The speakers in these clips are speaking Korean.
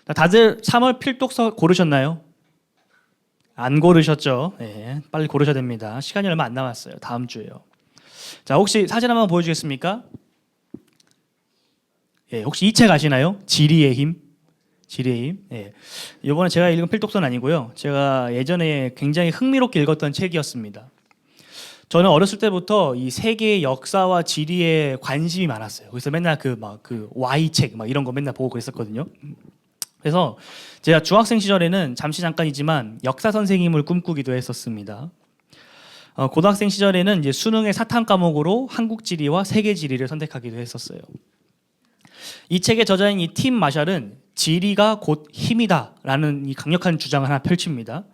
다들 3월 필독서 고르셨나요? 안 고르셨죠? 네, 빨리 고르셔야 됩니다. 시간이 얼마 안 남았어요. 다음 주에요. 자, 혹시 사진 한번 보여주겠습니까? 예, 혹시 이 책 아시나요? 지리의 힘. 지리의 힘. 예. 이번에 제가 읽은 필독서는 아니고요. 제가 예전에 굉장히 흥미롭게 읽었던 책이었습니다. 저는 어렸을 때부터 이 세계의 역사와 지리에 관심이 많았어요. 그래서 맨날 그 Y 책 막 이런 거 맨날 보고 그랬었거든요. 그래서 제가 중학생 시절에는 잠깐이지만 역사 선생님을 꿈꾸기도 했었습니다. 고등학생 시절에는 이제 수능의 사탐 과목으로 한국 지리와 세계 지리를 선택하기도 했었어요. 이 책의 저자인 이 팀 마샬은 지리가 곧 힘이다라는 이 강력한 주장을 하나 펼칩니다.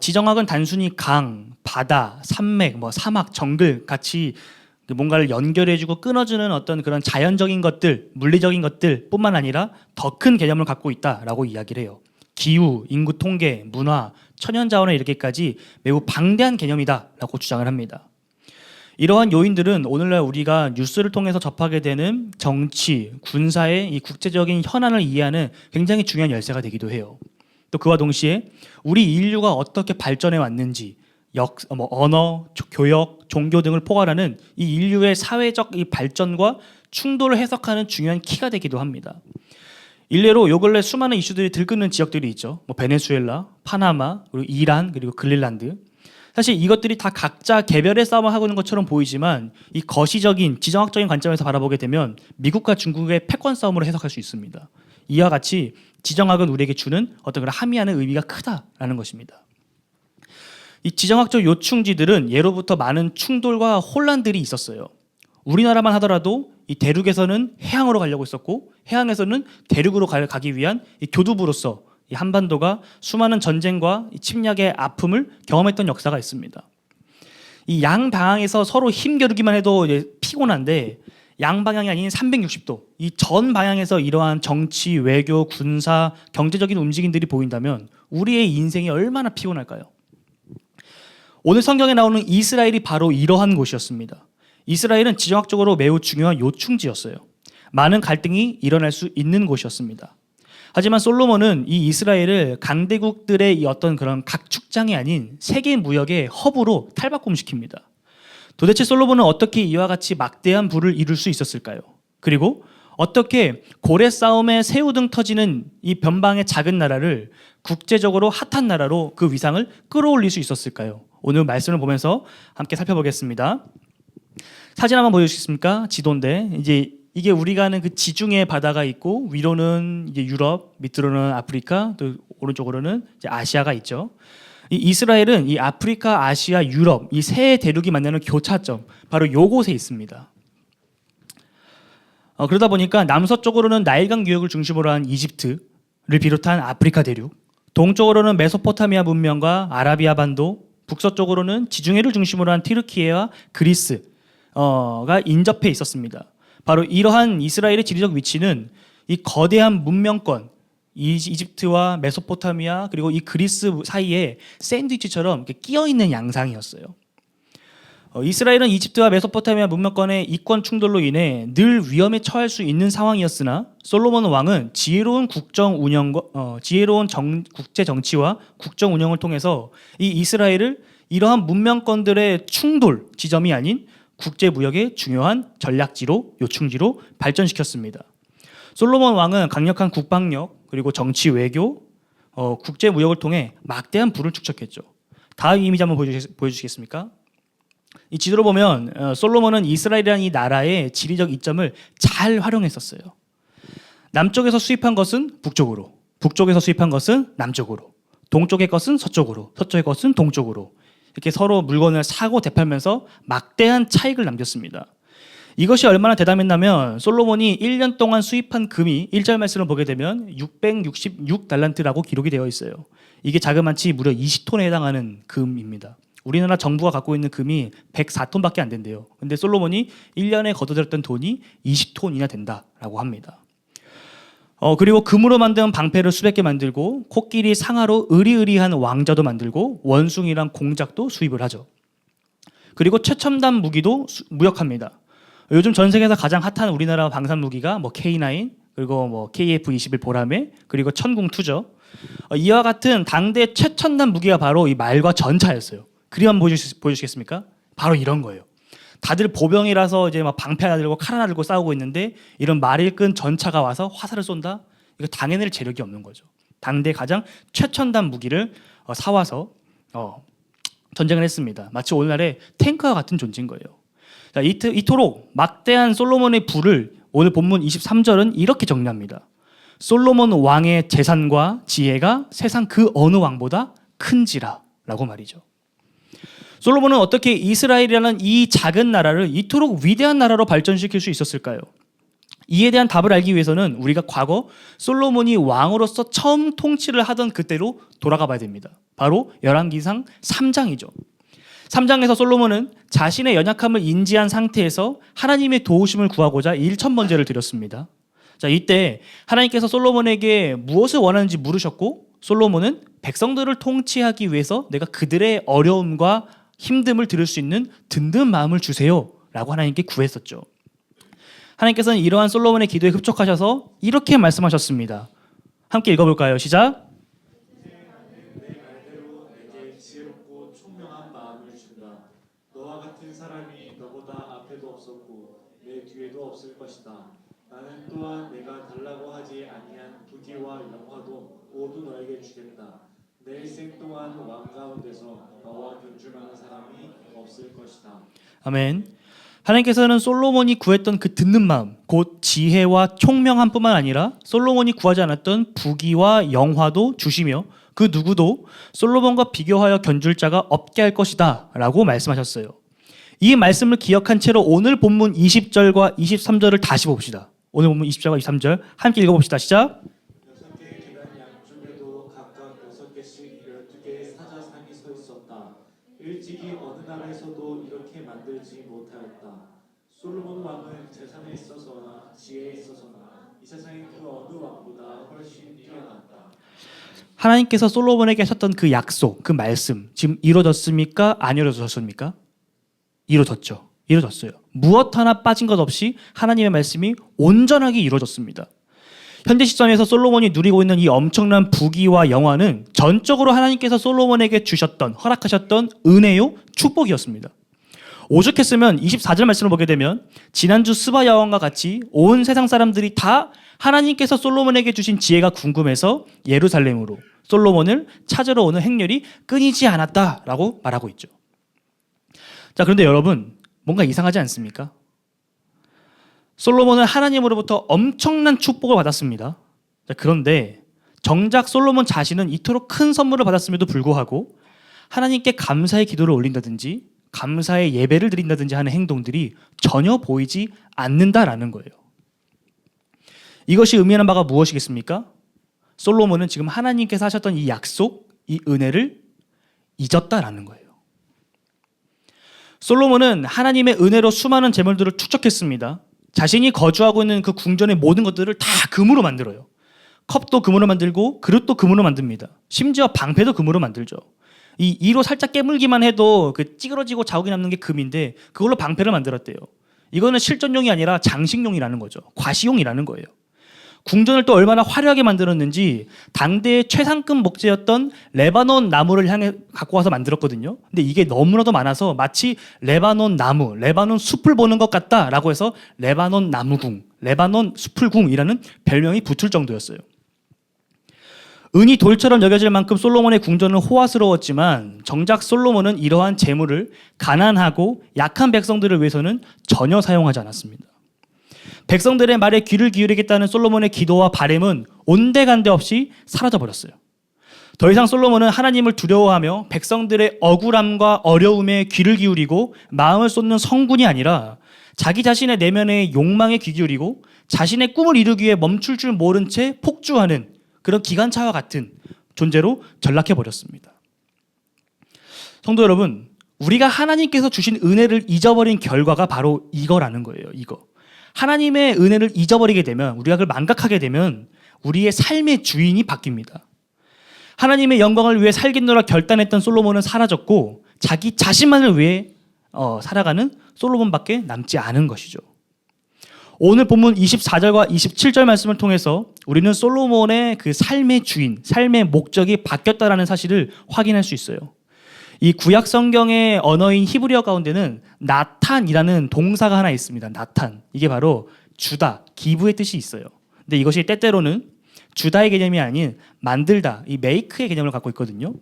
지정학은 단순히 강, 바다, 산맥, 사막, 정글 같이 뭔가를 연결해주고 끊어주는 어떤 그런 자연적인 것들, 물리적인 것들뿐만 아니라 더 큰 개념을 갖고 있다라고 이야기를 해요. 기후, 인구 통계, 문화, 천연자원에 이르기까지 매우 방대한 개념이다라고 주장을 합니다. 이러한 요인들은 오늘날 우리가 뉴스를 통해서 접하게 되는 정치, 군사의 이 국제적인 현안을 이해하는 굉장히 중요한 열쇠가 되기도 해요. 또 그와 동시에 우리 인류가 어떻게 발전해 왔는지, 언어, 교역, 종교 등을 포괄하는 이 인류의 사회적 이 발전과 충돌을 해석하는 중요한 키가 되기도 합니다. 일례로 요 근래 수많은 이슈들이 들끓는 지역들이 있죠. 베네수엘라, 파나마, 그리고 이란, 그리고 그린란드. 사실 이것들이 다 각자 개별의 싸움을 하고 있는 것처럼 보이지만 이 거시적인 지정학적인 관점에서 바라보게 되면 미국과 중국의 패권 싸움으로 해석할 수 있습니다. 이와 같이 지정학은 우리에게 주는 어떤 그런 함의하는 의미가 크다라는 것입니다. 이 지정학적 요충지들은 예로부터 많은 충돌과 혼란들이 있었어요. 우리나라만 하더라도 이 대륙에서는 해양으로 가려고 했었고 해양에서는 대륙으로 가기 위한 이 교두부로서 이 한반도가 수많은 전쟁과 이 침략의 아픔을 경험했던 역사가 있습니다. 이 양방향에서 서로 힘겨루기만 해도 피곤한데 양방향이 아닌 360도 이 전 방향에서 이러한 정치, 외교, 군사, 경제적인 움직임들이 보인다면 우리의 인생이 얼마나 피곤할까요? 오늘 성경에 나오는 이스라엘이 바로 이러한 곳이었습니다. 이스라엘은 지정학적으로 매우 중요한 요충지였어요. 많은 갈등이 일어날 수 있는 곳이었습니다. 하지만 솔로몬은 이 이스라엘을 강대국들의 이 어떤 그런 각축장이 아닌 세계 무역의 허브로 탈바꿈시킵니다. 도대체 솔로몬은 어떻게 이와 같이 막대한 부를 이룰 수 있었을까요? 그리고 어떻게 고래 싸움에 새우등 터지는 이 변방의 작은 나라를 국제적으로 핫한 나라로 그 위상을 끌어올릴 수 있었을까요? 오늘 말씀을 보면서 함께 살펴보겠습니다. 사진 한번 보여주시겠습니까? 지도인데 이게 우리가 아는 그 지중해 바다가 있고 위로는 이제 유럽, 밑으로는 아프리카, 또 오른쪽으로는 이제 아시아가 있죠. 이 이스라엘은 이 아프리카, 아시아, 유럽 이 세 대륙이 만나는 교차점 바로 요곳에 있습니다. 그러다 보니까 남서쪽으로는 나일강 유역을 중심으로 한 이집트를 비롯한 아프리카 대륙, 동쪽으로는 메소포타미아 문명과 아라비아 반도, 북서쪽으로는 지중해를 중심으로 한 튀르키예와 그리스가 인접해 있었습니다. 바로 이러한 이스라엘의 지리적 위치는 이 거대한 문명권, 이집트와 메소포타미아 그리고 이 그리스 사이에 샌드위치처럼 이렇게 끼어 있는 양상이었어요. 이스라엘은 이집트와 메소포타미아 문명권의 이권 충돌로 인해 늘 위험에 처할 수 있는 상황이었으나 솔로몬 왕은 지혜로운 국정 운영과 국제 정치와 국정 운영을 통해서 이 이스라엘을 이러한 문명권들의 충돌 지점이 아닌 국제 무역의 중요한 전략지로 요충지로 발전시켰습니다. 솔로몬 왕은 강력한 국방력 그리고 정치 외교, 국제 무역을 통해 막대한 부를 축적했죠. 다음 이미지 한번 보여주시겠습니까? 이 지도로 보면 솔로몬은 이스라엘이라는 이 나라의 지리적 이점을 잘 활용했었어요. 남쪽에서 수입한 것은 북쪽으로, 북쪽에서 수입한 것은 남쪽으로, 동쪽의 것은 서쪽으로, 서쪽의 것은 동쪽으로 이렇게 서로 물건을 사고 대팔면서 막대한 차익을 남겼습니다. 이것이 얼마나 대담했냐면 솔로몬이 1년 동안 수입한 금이 1절 말씀을 보게 되면 666달란트라고 기록이 되어 있어요. 이게 자그마치 무려 20톤에 해당하는 금입니다. 우리나라 정부가 갖고 있는 금이 104톤밖에 안 된대요. 근데 솔로몬이 1년에 거둬들였던 돈이 20톤이나 된다라고 합니다. 그리고 금으로 만든 방패를 수백 개 만들고 코끼리 상하로 으리으리한 왕자도 만들고 원숭이랑 공작도 수입을 하죠. 그리고 최첨단 무기도 무역합니다. 요즘 전 세계에서 가장 핫한 우리나라 방산 무기가 K9, 그리고 뭐 KF-21 보라매, 그리고 천궁 투저. 이와 같은 당대 최첨단 무기가 바로 이 말과 전차였어요. 그림 한번 보여주시겠습니까? 바로 이런 거예요. 다들 보병이라서 이제 막 방패 하나 들고 칼 하나 들고 싸우고 있는데 이런 말을 끈 전차가 와서 화살을 쏜다? 이거 당해낼 재력이 없는 거죠. 당대 가장 최첨단 무기를 사와서 전쟁을 했습니다. 마치 오늘날의 탱크와 같은 존재인 거예요. 자, 이토록 막대한 솔로몬의 부를 오늘 본문 23절은 이렇게 정리합니다. 솔로몬 왕의 재산과 지혜가 세상 그 어느 왕보다 큰지라 라고 말이죠. 솔로몬은 어떻게 이스라엘이라는 이 작은 나라를 이토록 위대한 나라로 발전시킬 수 있었을까요? 이에 대한 답을 알기 위해서는 우리가 과거 솔로몬이 왕으로서 처음 통치를 하던 그때로 돌아가 봐야 됩니다. 바로 열왕기상 3장이죠. 3장에서 솔로몬은 자신의 연약함을 인지한 상태에서 하나님의 도우심을 구하고자 1,000번제를 드렸습니다. 자, 이때 하나님께서 솔로몬에게 무엇을 원하는지 물으셨고 솔로몬은 백성들을 통치하기 위해서 내가 그들의 어려움과 힘듦을 들을 수 있는 든든한 마음을 주세요 라고 하나님께 구했었죠. 하나님께서는 이러한 솔로몬의 기도에 흡족하셔서 이렇게 말씀하셨습니다. 함께 읽어볼까요? 시작. 내 말대로 내게 지혜롭고 총명한 마음을 준다. 너와 같은 사람이 너보다 앞에도 없었고 내 뒤에도 없을 것이다. 나는 또한 내가 달라고 하지 아니한 부귀와 영화도 모두 너에게 주겠다. 내 일생 동안 왕 가운데서 너와 견줄만한 사람이 없을 것이다. 아멘. 하나님께서는 솔로몬이 구했던 그 듣는 마음, 곧 지혜와 총명함뿐만 아니라 솔로몬이 구하지 않았던 부귀와 영화도 주시며 그 누구도 솔로몬과 비교하여 견줄 자가 없게 할 것이다 라고 말씀하셨어요. 이 말씀을 기억한 채로 오늘 본문 20절과 23절을 다시 봅시다. 오늘 본문 20절과 23절 함께 읽어봅시다. 시작. 6개의 계단 양쪽에도 각각 6개씩 12개의 사자상이 서 있었다. 일찍이 어느 나라에서도 이렇게 만들지 못하였다. 솔로몬 왕은 재산에 있어서나 지혜에 있어서나 이 세상의 그 어느 왕보다 훨씬 뛰어났다. 하나님께서 솔로몬에게 하셨던 그 약속, 그 말씀 지금 이루어졌습니까? 안 이루어졌습니까? 이루어졌죠. 이루어졌어요. 무엇 하나 빠진 것 없이 하나님의 말씀이 온전하게 이루어졌습니다. 현재 시점에서 솔로몬이 누리고 있는 이 엄청난 부귀와 영화는 전적으로 하나님께서 솔로몬에게 주셨던, 허락하셨던 은혜요, 축복이었습니다. 오죽했으면 24절 말씀을 보게 되면 지난주 스바 야왕과 같이 온 세상 사람들이 다 하나님께서 솔로몬에게 주신 지혜가 궁금해서 예루살렘으로 솔로몬을 찾으러 오는 행렬이 끊이지 않았다라고 말하고 있죠. 자, 그런데 여러분 뭔가 이상하지 않습니까? 솔로몬은 하나님으로부터 엄청난 축복을 받았습니다. 자, 그런데 정작 솔로몬 자신은 이토록 큰 선물을 받았음에도 불구하고 하나님께 감사의 기도를 올린다든지 감사의 예배를 드린다든지 하는 행동들이 전혀 보이지 않는다라는 거예요. 이것이 의미하는 바가 무엇이겠습니까? 솔로몬은 지금 하나님께서 하셨던 이 약속, 이 은혜를 잊었다라는 거예요. 솔로몬은 하나님의 은혜로 수많은 재물들을 축적했습니다. 자신이 거주하고 있는 그 궁전의 모든 것들을 다 금으로 만들어요. 컵도 금으로 만들고 그릇도 금으로 만듭니다. 심지어 방패도 금으로 만들죠. 이 이로 살짝 깨물기만 해도 그 찌그러지고 자국이 남는 게 금인데 그걸로 방패를 만들었대요. 이거는 실전용이 아니라 장식용이라는 거죠. 과시용이라는 거예요. 궁전을 또 얼마나 화려하게 만들었는지 당대의 최상급 목재였던 레바논 나무를 향해 갖고 와서 만들었거든요. 근데 이게 너무나도 많아서 마치 레바논 나무, 레바논 숲을 보는 것 같다라고 해서 레바논 나무궁, 레바논 숲을궁이라는 별명이 붙을 정도였어요. 은이 돌처럼 여겨질 만큼 솔로몬의 궁전은 호화스러웠지만 정작 솔로몬은 이러한 재물을 가난하고 약한 백성들을 위해서는 전혀 사용하지 않았습니다. 백성들의 말에 귀를 기울이겠다는 솔로몬의 기도와 바램은 온데간데 없이 사라져버렸어요. 더 이상 솔로몬은 하나님을 두려워하며 백성들의 억울함과 어려움에 귀를 기울이고 마음을 쏟는 성군이 아니라 자기 자신의 내면의 욕망에 귀 기울이고 자신의 꿈을 이루기 위해 멈출 줄 모른 채 폭주하는 그런 기관차와 같은 존재로 전락해버렸습니다. 성도 여러분, 우리가 하나님께서 주신 은혜를 잊어버린 결과가 바로 이거라는 거예요. 이거. 하나님의 은혜를 잊어버리게 되면, 우리가 그걸 망각하게 되면 우리의 삶의 주인이 바뀝니다. 하나님의 영광을 위해 살겠노라 결단했던 솔로몬은 사라졌고 자기 자신만을 위해 살아가는 솔로몬밖에 남지 않은 것이죠. 오늘 본문 24절과 27절 말씀을 통해서 우리는 솔로몬의 그 삶의 주인, 삶의 목적이 바뀌었다라는 사실을 확인할 수 있어요. 이 구약 성경의 언어인 히브리어 가운데는 나탄이라는 동사가 하나 있습니다. 나탄. 이게 바로 주다, 기부의 뜻이 있어요. 근데 이것이 때때로는 주다의 개념이 아닌 만들다, 이 메이크의 개념을 갖고 있거든요.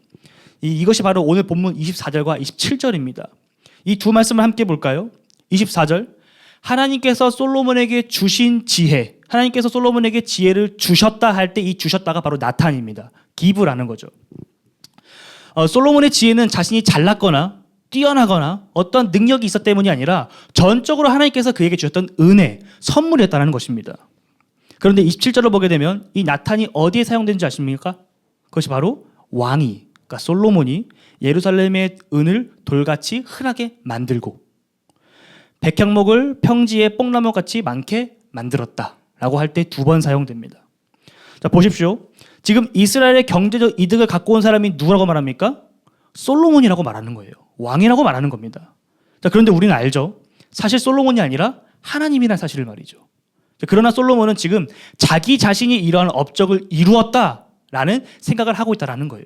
이것이 바로 오늘 본문 24절과 27절입니다. 이 두 말씀을 함께 볼까요? 24절. 하나님께서 솔로몬에게 주신 지혜, 하나님께서 솔로몬에게 지혜를 주셨다 할 때 이 주셨다가 바로 나탄입니다. 기부라는 거죠. 솔로몬의 지혜는 자신이 잘났거나 뛰어나거나 어떤 능력이 있었기 때문이 아니라 전적으로 하나님께서 그에게 주셨던 은혜, 선물이었다는 것입니다. 그런데 27절을 보게 되면 이 나탄이 어디에 사용되는지 아십니까? 그것이 바로 왕이, 그러니까 솔로몬이 예루살렘의 은을 돌같이 흔하게 만들고 백향목을 평지에 뽕나무같이 많게 만들었다라고 할 때 두 번 사용됩니다. 자, 보십시오. 지금 이스라엘의 경제적 이득을 갖고 온 사람이 누구라고 말합니까? 솔로몬이라고 말하는 거예요. 왕이라고 말하는 겁니다. 자, 그런데 우리는 알죠. 사실 솔로몬이 아니라 하나님이라는 사실을 말이죠. 자, 그러나 솔로몬은 지금 자기 자신이 이러한 업적을 이루었다라는 생각을 하고 있다는 거예요.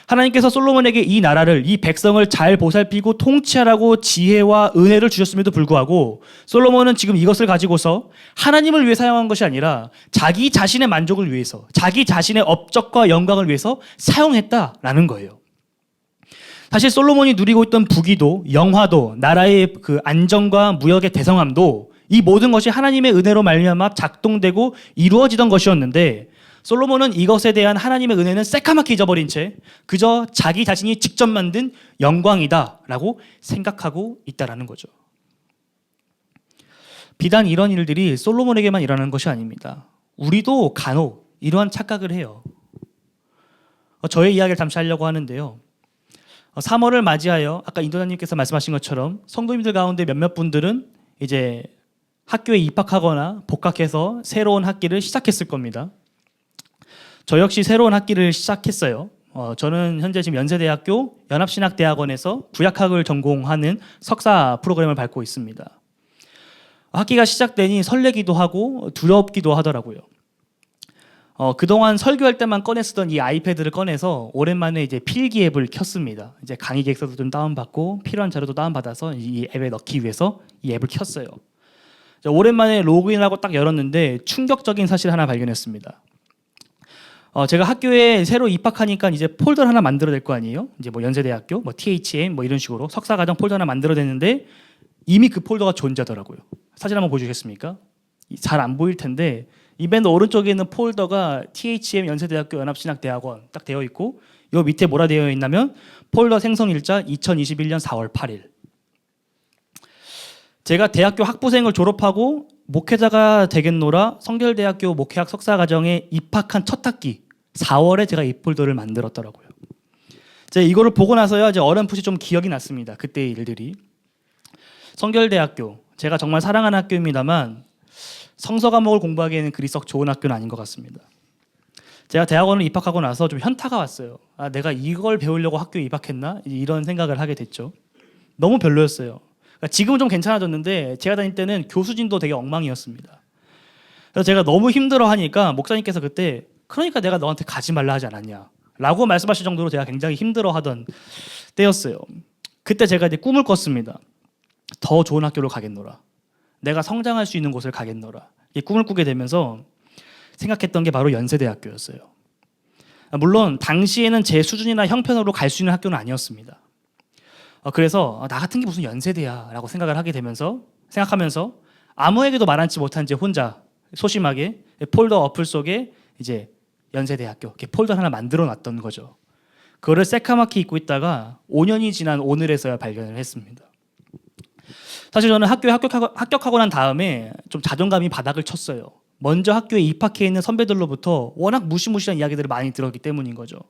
하나님께서 솔로몬에게 이 나라를, 이 백성을 잘 보살피고 통치하라고 지혜와 은혜를 주셨음에도 불구하고 솔로몬은 지금 이것을 가지고서 하나님을 위해 사용한 것이 아니라 자기 자신의 만족을 위해서, 자기 자신의 업적과 영광을 위해서 사용했다라는 거예요. 사실 솔로몬이 누리고 있던 부귀도, 영화도, 나라의 그 안정과 무역의 대성함도 이 모든 것이 하나님의 은혜로 말미암아 작동되고 이루어지던 것이었는데 솔로몬은 이것에 대한 하나님의 은혜는 새까맣게 잊어버린 채 그저 자기 자신이 직접 만든 영광이다라고 생각하고 있다라는 거죠. 비단 이런 일들이 솔로몬에게만 일어나는 것이 아닙니다. 우리도 간혹 이러한 착각을 해요. 저의 이야기를 잠시 하려고 하는데요. 3월을 맞이하여 아까 인도자님께서 말씀하신 것처럼 성도님들 가운데 몇몇 분들은 이제 학교에 입학하거나 복학해서 새로운 학기를 시작했을 겁니다. 저 역시 새로운 학기를 시작했어요. 저는 현재 지금 연세대학교 연합신학대학원에서 구약학을 전공하는 석사 프로그램을 밟고 있습니다. 학기가 시작되니 설레기도 하고 두렵기도 하더라고요. 그동안 설교할 때만 꺼내 쓰던 이 아이패드를 꺼내서 오랜만에 이제 필기 앱을 켰습니다. 이제 강의 계획서도 좀 다운받고 필요한 자료도 다운받아서 이 앱에 넣기 위해서 이 앱을 켰어요. 오랜만에 로그인하고 딱 열었는데 충격적인 사실 하나 발견했습니다. 제가 학교에 새로 입학하니까 이제 폴더를 하나 만들어야 될 거 아니에요? 이제 뭐 연세대학교, 뭐 THM 뭐 이런 식으로 석사과정 폴더 하나 만들어냈는데 이미 그 폴더가 존재하더라고요. 사진 한번 보여주시겠습니까? 잘 안 보일 텐데 이 맨 오른쪽에 있는 폴더가 THM 연세대학교 연합신학대학원 딱 되어 있고 요 밑에 뭐라 되어 있냐면 폴더 생성일자 2021년 4월 8일. 제가 대학교 학부생을 졸업하고 목회자가 되겠노라 성결대학교 목회학 석사과정에 입학한 첫 학기 4월에 제가 이 폴더를 만들었더라고요. 제가 이거를 보고 나서야 이제 어렴풋이 좀 기억이 났습니다. 그때의 일들이. 성결대학교, 제가 정말 사랑하는 학교입니다만 성서 과목을 공부하기에는 그리 썩 좋은 학교는 아닌 것 같습니다. 제가 대학원을 입학하고 나서 좀 현타가 왔어요. 내가 이걸 배우려고 학교에 입학했나? 이런 생각을 하게 됐죠. 너무 별로였어요. 지금은 좀 괜찮아졌는데 제가 다닐 때는 교수진도 되게 엉망이었습니다. 그래서 제가 너무 힘들어하니까 목사님께서 그때 그러니까 내가 너한테 가지 말라 하지 않았냐 라고 말씀하실 정도로 제가 굉장히 힘들어하던 때였어요. 그때 제가 이제 꿈을 꿨습니다. 더 좋은 학교로 가겠노라. 내가 성장할 수 있는 곳을 가겠노라. 이 꿈을 꾸게 되면서 생각했던 게 바로 연세대학교였어요. 물론 당시에는 제 수준이나 형편으로 갈 수 있는 학교는 아니었습니다. 그래서 나 같은 게 무슨 연세대야 라고 생각하면서 아무에게도 말하지 못한 채 혼자 소심하게 폴더 어플 속에 이제 연세대학교 이렇게 폴더 하나 만들어 놨던 거죠. 그거를 새카맣게 잊고 있다가 5년이 지난 오늘에서야 발견을 했습니다. 사실 저는 학교에 합격하고 난 다음에 좀 자존감이 바닥을 쳤어요. 먼저 학교에 입학해 있는 선배들로부터 워낙 무시무시한 이야기들을 많이 들었기 때문인 거죠.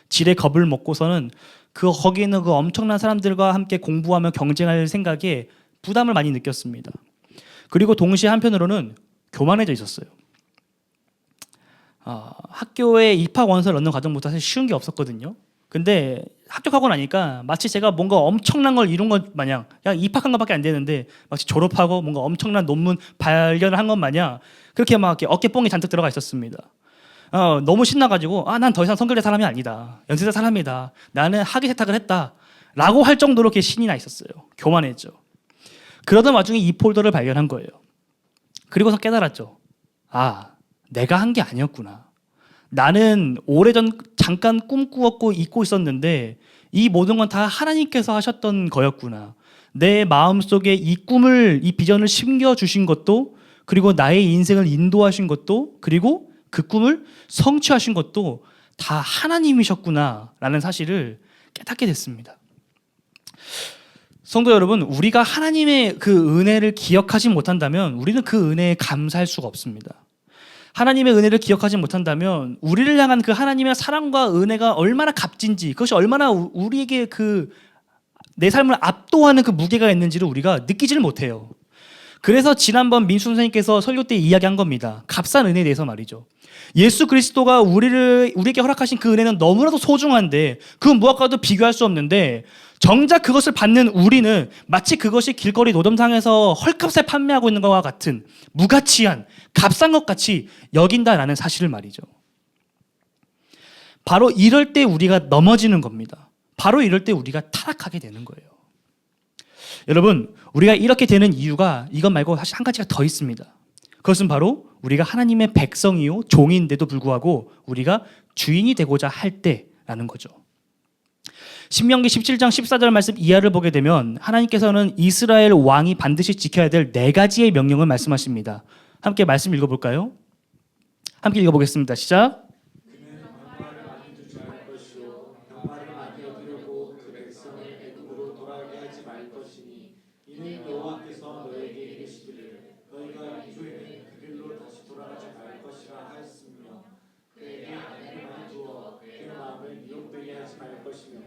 지레 겁을 먹고서는 거기에 있는 그 엄청난 사람들과 함께 공부하며 경쟁할 생각에 부담을 많이 느꼈습니다. 그리고 동시에 한편으로는 교만해져 있었어요. 학교에 입학 원서를 넣는 과정부터 사실 쉬운 게 없었거든요. 근데 합격하고 나니까 마치 제가 뭔가 엄청난 걸 이룬 것 마냥, 그냥 입학한 것밖에 안 되는데 마치 졸업하고 뭔가 엄청난 논문 발견을 한 것 마냥 그렇게 막 이렇게 어깨뽕이 잔뜩 들어가 있었습니다. 너무 신나가지고 난 더 이상 성결대 사람이 아니다, 연세대 사람이다, 나는 학위 세탁을 했다 라고 할 정도로 이렇게 신이 나 있었어요. 교만했죠. 그러던 와중에 이 폴더를 발견한 거예요. 그리고서 깨달았죠. 내가 한 게 아니었구나. 나는 오래전 잠깐 꿈꾸었고 잊고 있었는데 이 모든 건 다 하나님께서 하셨던 거였구나. 내 마음속에 이 꿈을, 이 비전을 심겨주신 것도, 그리고 나의 인생을 인도하신 것도, 그리고 그 꿈을 성취하신 것도 다 하나님이셨구나 라는 사실을 깨닫게 됐습니다. 성도 여러분, 우리가 하나님의 그 은혜를 기억하지 못한다면 우리는 그 은혜에 감사할 수가 없습니다. 하나님의 은혜를 기억하지 못한다면 우리를 향한 그 하나님의 사랑과 은혜가 얼마나 값진지, 그것이 얼마나 우리에게 내 삶을 압도하는 그 무게가 있는지를 우리가 느끼지를 못해요. 그래서 지난번 민수 선생님께서 설교 때 이야기한 겁니다. 값싼 은혜에 대해서 말이죠. 예수 그리스도가 우리에게 허락하신 그 은혜는 너무나도 소중한데 그 무엇과도 비교할 수 없는데 정작 그것을 받는 우리는 마치 그것이 길거리 노점상에서 헐값에 판매하고 있는 것과 같은 무가치한 값싼 것 같이 여긴다라는 사실을 말이죠. 바로 이럴 때 우리가 넘어지는 겁니다. 바로 이럴 때 우리가 타락하게 되는 거예요. 여러분, 우리가 이렇게 되는 이유가 이것 말고 사실 한 가지가 더 있습니다. 그것은 바로 우리가 하나님의 백성이요 종인데도 불구하고 우리가 주인이 되고자 할 때라는 거죠. 신명기 17장 14절 말씀 이하를 보게 되면 하나님께서는 이스라엘 왕이 반드시 지켜야 될 4가지의 명령을 말씀하십니다. 함께 말씀 읽어볼까요? 함께 읽어보겠습니다. 시작. 그는 병마를 많이 두지 말 것이요 병마를 많이 얻으려고 그 백성을 애굽으로 돌아오게 하지 말 것이니 이는 여호와께서 너에게 이르시기를 너희가 이후에는 그 길로 다시 돌아가지 말 것이라 하였으며 그에게 안위를 많이 두어 그 마음을 미혹되게 하지 말 것이며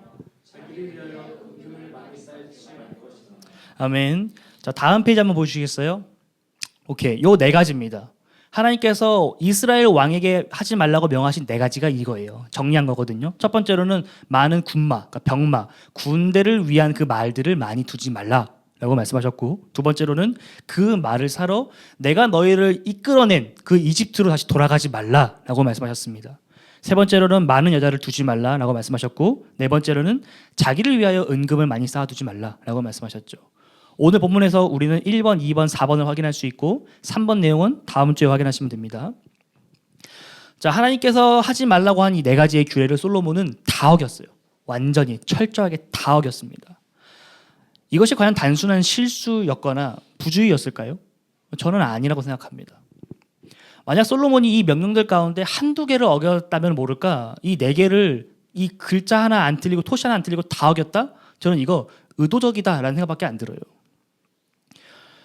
자기를 위하여 은금을 많이 쌓지 말 것이다. 아멘. 자, 다음 페이지 한번 보시겠어요? 오케이, 요 4가지입니다. 하나님께서 이스라엘 왕에게 하지 말라고 명하신 4가지가 이거예요. 정리한 거거든요. 첫 번째로는 많은 군마, 그러니까 병마, 군대를 위한 그 말들을 많이 두지 말라라고 말씀하셨고, 두 번째로는 그 말을 사러 내가 너희를 이끌어낸 그 이집트로 다시 돌아가지 말라라고 말씀하셨습니다. 세 번째로는 많은 여자를 두지 말라라고 말씀하셨고, 네 번째로는 자기를 위하여 은금을 많이 쌓아두지 말라라고 말씀하셨죠. 오늘 본문에서 우리는 1번, 2번, 4번을 확인할 수 있고 3번 내용은 다음 주에 확인하시면 됩니다. 자, 하나님께서 하지 말라고 한 이 4가지의 규례를 솔로몬은 다 어겼어요. 완전히 철저하게 다 어겼습니다. 이것이 과연 단순한 실수였거나 부주의였을까요? 저는 아니라고 생각합니다. 만약 솔로몬이 이 명령들 가운데 한두 개를 어겼다면 모를까, 이 4개를 이 글자 하나 안 틀리고 토시 하나 안 틀리고 다 어겼다? 저는 이거 의도적이다라는 생각밖에 안 들어요.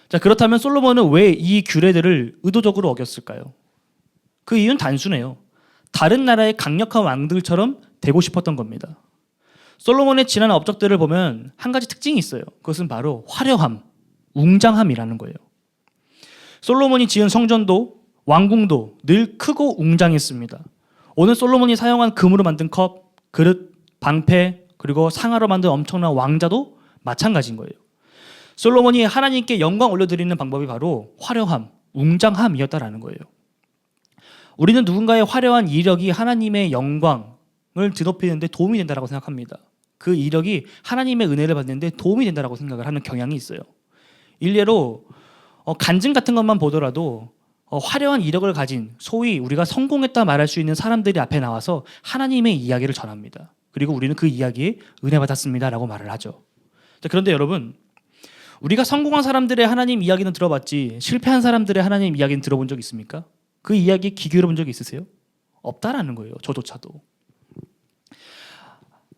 자, 그렇다면 솔로몬은 왜 이 규례들을 의도적으로 어겼을까요? 그 이유는 단순해요. 다른 나라의 강력한 왕들처럼 되고 싶었던 겁니다. 솔로몬의 지난 업적들을 보면 한 가지 특징이 있어요. 그것은 바로 화려함, 웅장함이라는 거예요. 솔로몬이 지은 성전도 왕궁도 늘 크고 웅장했습니다. 오늘 솔로몬이 사용한 금으로 만든 컵, 그릇, 방패, 그리고 상아로 만든 엄청난 왕자도 마찬가지인 거예요. 솔로몬이 하나님께 영광 올려드리는 방법이 바로 화려함, 웅장함이었다라는 거예요. 우리는 누군가의 화려한 이력이 하나님의 영광을 드높이는 데 도움이 된다고 생각합니다. 그 이력이 하나님의 은혜를 받는 데 도움이 된다고 생각을 하는 경향이 있어요. 일례로 간증 같은 것만 보더라도 화려한 이력을 가진, 소위 우리가 성공했다 말할 수 있는 사람들이 앞에 나와서 하나님의 이야기를 전합니다. 그리고 우리는 그 이야기에 은혜 받았습니다라고 말을 하죠. 그런데 여러분, 우리가 성공한 사람들의 하나님 이야기는 들어봤지 실패한 사람들의 하나님 이야기는 들어본 적 있습니까? 그 이야기에 귀 기울여본 적이 있으세요? 없다라는 거예요. 저조차도.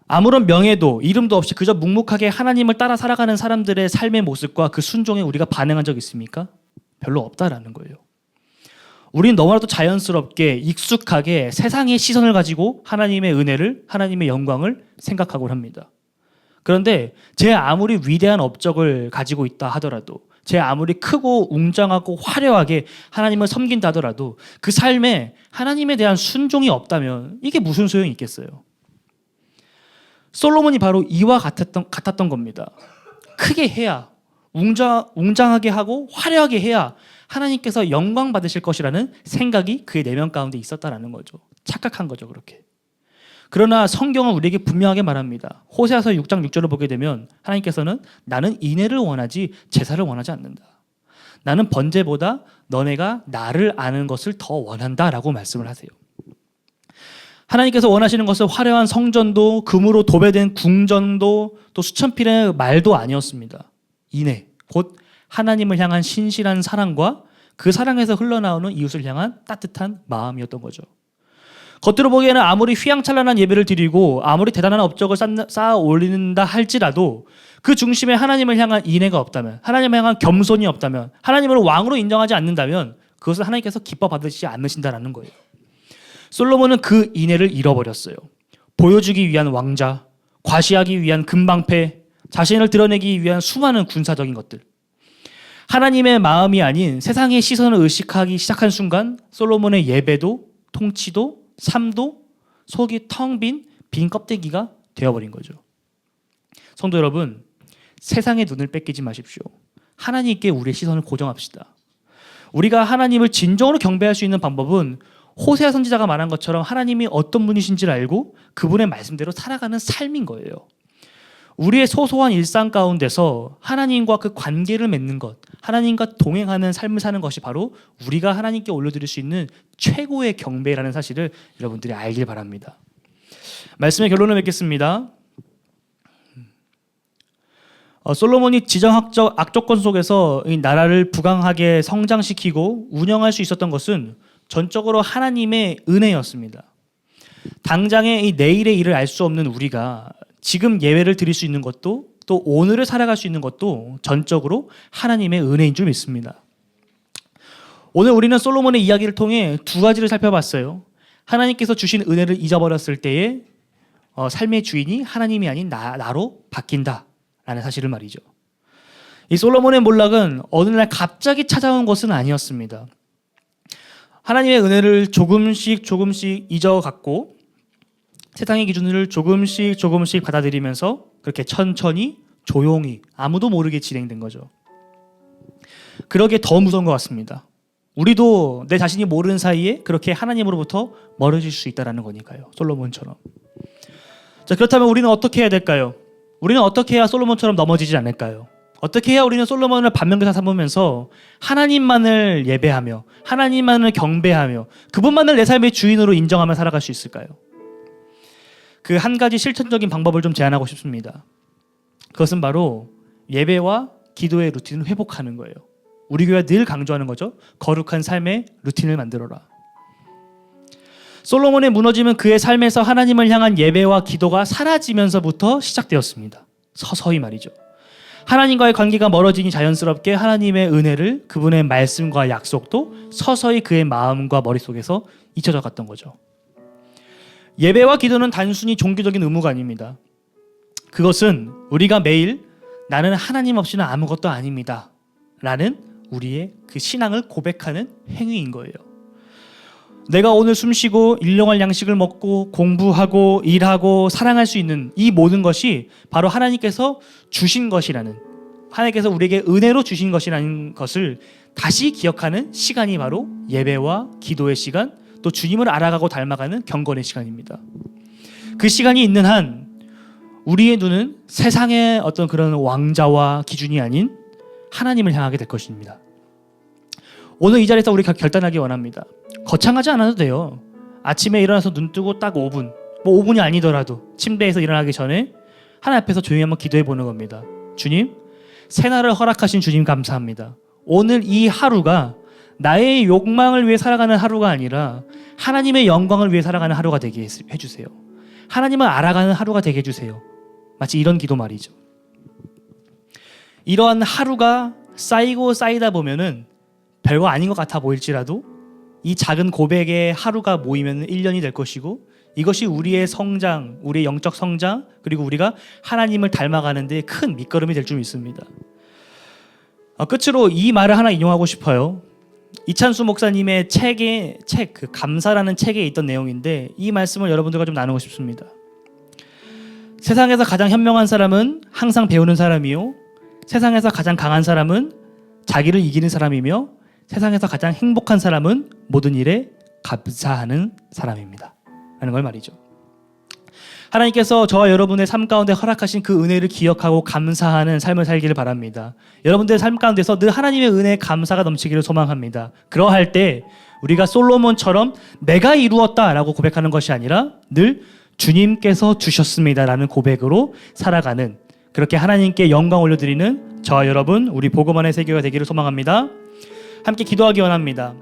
아무런 명예도 이름도 없이 그저 묵묵하게 하나님을 따라 살아가는 사람들의 삶의 모습과 그 순종에 우리가 반응한 적 있습니까? 별로 없다라는 거예요. 우리는 너무나도 자연스럽게 익숙하게 세상의 시선을 가지고 하나님의 은혜를, 하나님의 영광을 생각하곤 합니다. 그런데 제 아무리 위대한 업적을 가지고 있다 하더라도, 제 아무리 크고 웅장하고 화려하게 하나님을 섬긴다 하더라도 그 삶에 하나님에 대한 순종이 없다면 이게 무슨 소용이 있겠어요? 솔로몬이 바로 이와 같았던 겁니다. 크게 해야, 웅장하게 하고 화려하게 해야 하나님께서 영광 받으실 것이라는 생각이 그의 내면 가운데 있었다라는 거죠. 착각한 거죠, 그렇게. 그러나 성경은 우리에게 분명하게 말합니다. 호세아서 6장 6절을 보게 되면 하나님께서는 나는 인애를 원하지 제사를 원하지 않는다. 나는 번제보다 너네가 나를 아는 것을 더 원한다라고 말씀을 하세요. 하나님께서 원하시는 것은 화려한 성전도 금으로 도배된 궁전도 또 수천 필의 말도 아니었습니다. 인애, 곧 하나님을 향한 신실한 사랑과 그 사랑에서 흘러나오는 이웃을 향한 따뜻한 마음이었던 거죠. 겉으로 보기에는 아무리 휘황찬란한 예배를 드리고 아무리 대단한 업적을 쌓아 올린다 할지라도 그 중심에 하나님을 향한 인애가 없다면, 하나님을 향한 겸손이 없다면, 하나님을 왕으로 인정하지 않는다면 그것을 하나님께서 기뻐 받으시지 않으신다라는 거예요. 솔로몬은 그 인애를 잃어버렸어요. 보여주기 위한 왕자, 과시하기 위한 금방패, 자신을 드러내기 위한 수많은 군사적인 것들. 하나님의 마음이 아닌 세상의 시선을 의식하기 시작한 순간 솔로몬의 예배도 통치도 삶도 속이 텅 빈 껍데기가 되어버린 거죠. 성도 여러분, 세상의 눈을 뺏기지 마십시오. 하나님께 우리의 시선을 고정합시다. 우리가 하나님을 진정으로 경배할 수 있는 방법은 호세아 선지자가 말한 것처럼 하나님이 어떤 분이신지를 알고 그분의 말씀대로 살아가는 삶인 거예요. 우리의 소소한 일상 가운데서 하나님과 그 관계를 맺는 것, 하나님과 동행하는 삶을 사는 것이 바로 우리가 하나님께 올려드릴 수 있는 최고의 경배라는 사실을 여러분들이 알길 바랍니다. 말씀의 결론을 맺겠습니다. 솔로몬이 지정학적 악조건 속에서 이 나라를 부강하게 성장시키고 운영할 수 있었던 것은 전적으로 하나님의 은혜였습니다. 당장의 이 내일의 일을 알 수 없는 우리가 지금 예배를 드릴 수 있는 것도 또 오늘을 살아갈 수 있는 것도 전적으로 하나님의 은혜인 줄 믿습니다. 오늘 우리는 솔로몬의 이야기를 통해 두 가지를 살펴봤어요. 하나님께서 주신 은혜를 잊어버렸을 때에 삶의 주인이 하나님이 아닌 나로 바뀐다라는 사실을 말이죠. 이 솔로몬의 몰락은 어느 날 갑자기 찾아온 것은 아니었습니다. 하나님의 은혜를 조금씩 잊어갔고 세상의 기준을 조금씩 받아들이면서 그렇게 천천히 조용히 아무도 모르게 진행된 거죠. 그러기에 더 무서운 것 같습니다. 우리도 내 자신이 모르는 사이에 그렇게 하나님으로부터 멀어질 수 있다는 거니까요. 솔로몬처럼. 자, 그렇다면 우리는 어떻게 해야 될까요? 우리는 어떻게 해야 솔로몬처럼 넘어지지 않을까요? 어떻게 해야 우리는 솔로몬을 반면교사 삼으면서 하나님만을 예배하며 하나님만을 경배하며 그분만을 내 삶의 주인으로 인정하며 살아갈 수 있을까요? 그 한 가지 실천적인 방법을 좀 제안하고 싶습니다. 그것은 바로 예배와 기도의 루틴을 회복하는 거예요. 우리 교회가 늘 강조하는 거죠. 거룩한 삶의 루틴을 만들어라. 솔로몬의 무너짐은 그의 삶에서 하나님을 향한 예배와 기도가 사라지면서부터 시작되었습니다. 서서히 말이죠. 하나님과의 관계가 멀어지니 자연스럽게 하나님의 은혜를, 그분의 말씀과 약속도 서서히 그의 마음과 머릿속에서 잊혀져 갔던 거죠. 예배와 기도는 단순히 종교적인 의무가 아닙니다. 그것은 우리가 매일 나는 하나님 없이는 아무것도 아닙니다 라는 우리의 그 신앙을 고백하는 행위인 거예요. 내가 오늘 숨쉬고 일용할 양식을 먹고 공부하고 일하고 사랑할 수 있는 이 모든 것이 바로 하나님께서 주신 것이라는, 하나님께서 우리에게 은혜로 주신 것이라는 것을 다시 기억하는 시간이 바로 예배와 기도의 시간, 또 주님을 알아가고 닮아가는 경건의 시간입니다. 그 시간이 있는 한 우리의 눈은 세상의 어떤 그런 왕자와 기준이 아닌 하나님을 향하게 될 것입니다. 오늘 이 자리에서 우리 결단하기 원합니다. 거창하지 않아도 돼요. 아침에 일어나서 눈 뜨고 딱 5분, 뭐 5분이 아니더라도 침대에서 일어나기 전에 하나님 앞에서 조용히 한번 기도해 보는 겁니다. 주님, 새날을 허락하신 주님 감사합니다. 오늘 이 하루가 나의 욕망을 위해 살아가는 하루가 아니라 하나님의 영광을 위해 살아가는 하루가 되게 해주세요. 하나님을 알아가는 하루가 되게 해주세요. 마치 이런 기도 말이죠. 이러한 하루가 쌓이고 쌓이다 보면은 별거 아닌 것 같아 보일지라도 이 작은 고백의 하루가 모이면 1년이 될 것이고, 이것이 우리의 성장, 우리의 영적 성장, 그리고 우리가 하나님을 닮아가는 데 큰 밑거름이 될 줄 믿습니다. 끝으로 이 말을 하나 인용하고 싶어요. 이찬수 목사님의 책, 그 감사라는 책에 있던 내용인데 이 말씀을 여러분들과 좀 나누고 싶습니다. 세상에서 가장 현명한 사람은 항상 배우는 사람이요, 세상에서 가장 강한 사람은 자기를 이기는 사람이며, 세상에서 가장 행복한 사람은 모든 일에 감사하는 사람입니다 라는 걸 말이죠. 하나님께서 저와 여러분의 삶 가운데 허락하신 그 은혜를 기억하고 감사하는 삶을 살기를 바랍니다. 여러분들의 삶 가운데서 늘 하나님의 은혜에 감사가 넘치기를 소망합니다. 그러할 때 우리가 솔로몬처럼 내가 이루었다라고 고백하는 것이 아니라 늘 주님께서 주셨습니다라는 고백으로 살아가는, 그렇게 하나님께 영광 올려드리는 저와 여러분, 우리 복음 안의 세계가 되기를 소망합니다. 함께 기도하기 원합니다.